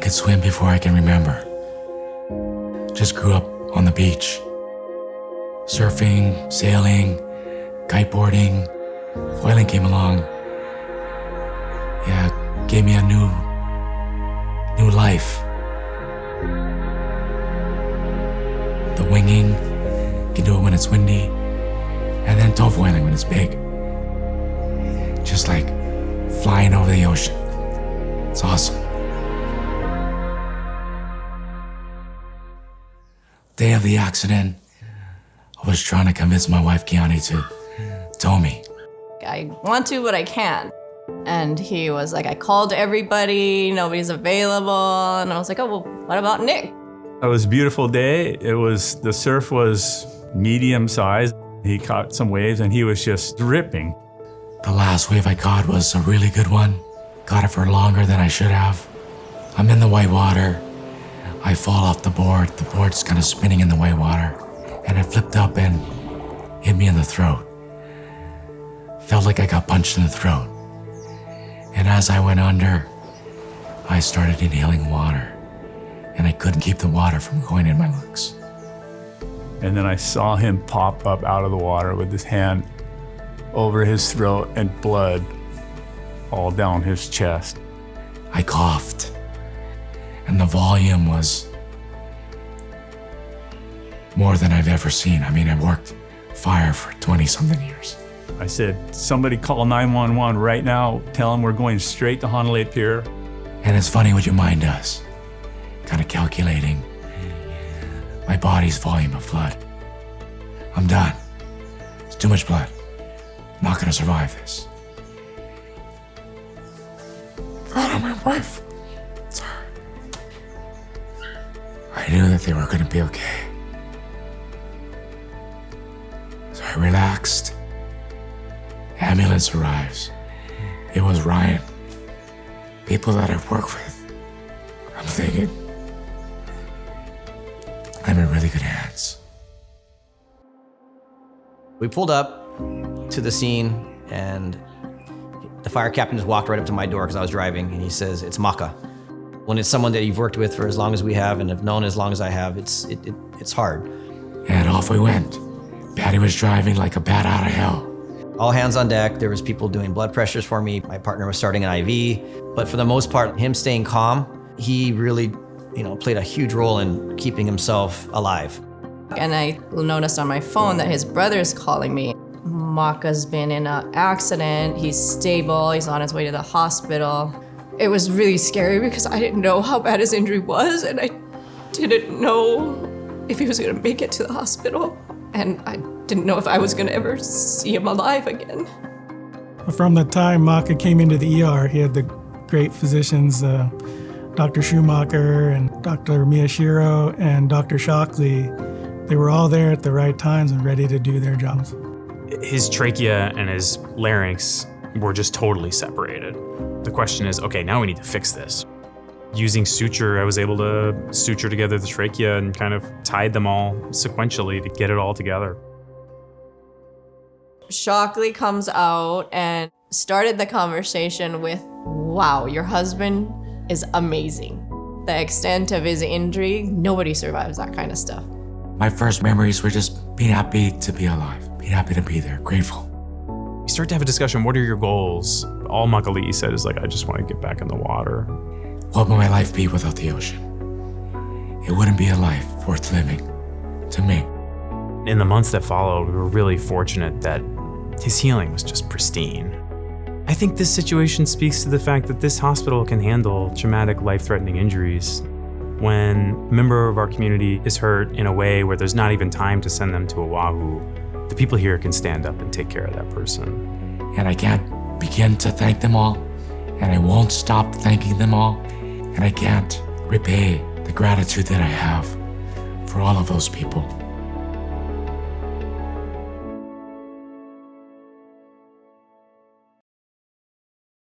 could swim before I can remember. Just grew up on the beach. Surfing, sailing, kiteboarding, foiling came along. Yeah, gave me a new life. The winging, can do it when it's windy, and then tow foiling when it's big. Just like flying over the ocean. It's awesome. Day of the accident, I was trying to convince my wife Kiani to tow me. I want to, but I can't. And he was like, I called everybody, nobody's available. And I was like, oh, well, what about Nick? It was a beautiful day. The surf was medium sized. He caught some waves and he was just dripping. The last wave I caught was a really good one. Caught it for longer than I should have. I'm in the white water. I fall off the board. The board's kind of spinning in the white water. And it flipped up and hit me in the throat. Felt like I got punched in the throat. And as I went under, I started inhaling water. And I couldn't keep the water from going in my lungs. And then I saw him pop up out of the water with his hand over his throat and blood all down his chest. I coughed. And the volume was more than I've ever seen. I mean, I worked fire for 20-something years. I said, somebody call 911 right now. Tell them we're going straight to Honolulu Pier. And it's funny what your mind does. Kind of calculating my body's volume of blood. I'm done. It's too much blood. I'm not gonna survive this. Thought of my wife. Sorry. I knew that they were gonna be okay. So I relaxed. Ambulance arrives. It was Ryan. People that I've worked with. I'm thinking, I'm in really good hands. We pulled up to the scene and the fire captain just walked right up to my door because I was driving and he says, it's Maka. When it's someone that you've worked with for as long as we have and have known as long as I have, it's hard. And off we went. Patty was driving like a bat out of hell. All hands on deck. There was people doing blood pressures for me. My partner was starting an IV. But for the most part, him staying calm, he really, played a huge role in keeping himself alive. And I noticed on my phone that his brother's calling me. Maka's been in an accident. He's stable. He's on his way to the hospital. It was really scary because I didn't know how bad his injury was, and I didn't know if he was gonna make it to the hospital. And I didn't know if I was gonna ever see him alive again. From the time Maka came into the ER, he had the great physicians, Dr. Schumacher and Dr. Miyashiro and Dr. Shockley. They were all there at the right times and ready to do their jobs. His trachea and his larynx were just totally separated. The question is, okay, now we need to fix this. Using suture, I was able to suture together the trachea and kind of tied them all sequentially to get it all together. Shockley comes out and started the conversation with, wow, your husband is amazing. The extent of his injury, nobody survives that kind of stuff. My first memories were just being happy to be alive, being happy to be there, grateful. We start to have a discussion, what are your goals? All Makali said is like, I just want to get back in the water. What would my life be without the ocean? It wouldn't be a life worth living, to me. In the months that followed, we were really fortunate that his healing was just pristine. I think this situation speaks to the fact that this hospital can handle traumatic, life-threatening injuries. When a member of our community is hurt in a way where there's not even time to send them to Oahu, the people here can stand up and take care of that person. And I can't begin to thank them all, and I won't stop thanking them all, and I can't repay the gratitude that I have for all of those people.